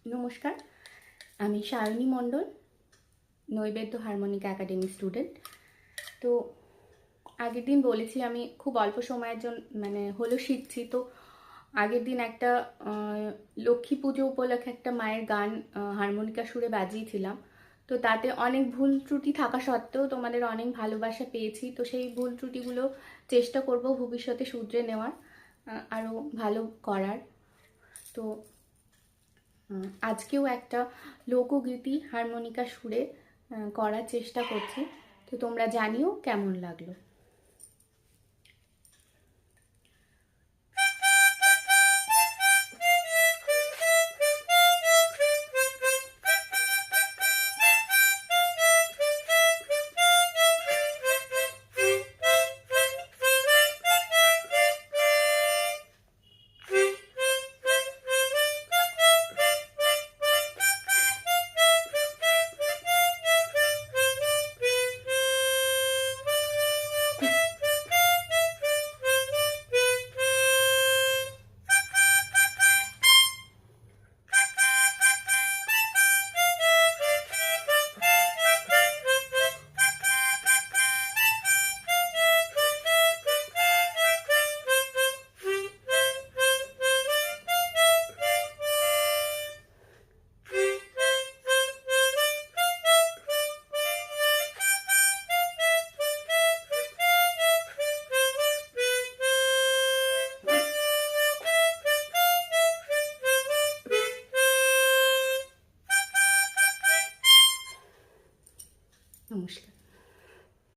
নমস্কার, আমি সায়নী মণ্ডল, নৈবেদ্য হারমোনিক একাডেমি স্টুডেন্ট। তো আগের দিন বলেছি আমি খুব অল্প সময়ের জন্য হলো শিখছি। তো আগের দিন একটা লক্ষ্মী পুজো উপলক্ষে একটা মায়ের গান হারমোনিকা সুরে বাজিয়েছিলাম। তো তাতে অনেক ভুল ত্রুটি থাকা সত্ত্বেও তোমাদের অনেক ভালোবাসা পেয়েছি। তো সেই ভুল ত্রুটিগুলো চেষ্টা করব ভবিষ্যতে শুধরে নেওয়ার, আরও ভালো করার। তো আজকেও একটা লোকগীতি হারমোনিকা সুরে করার চেষ্টা করছি। তো তোমরা জানিও কেমন লাগলো।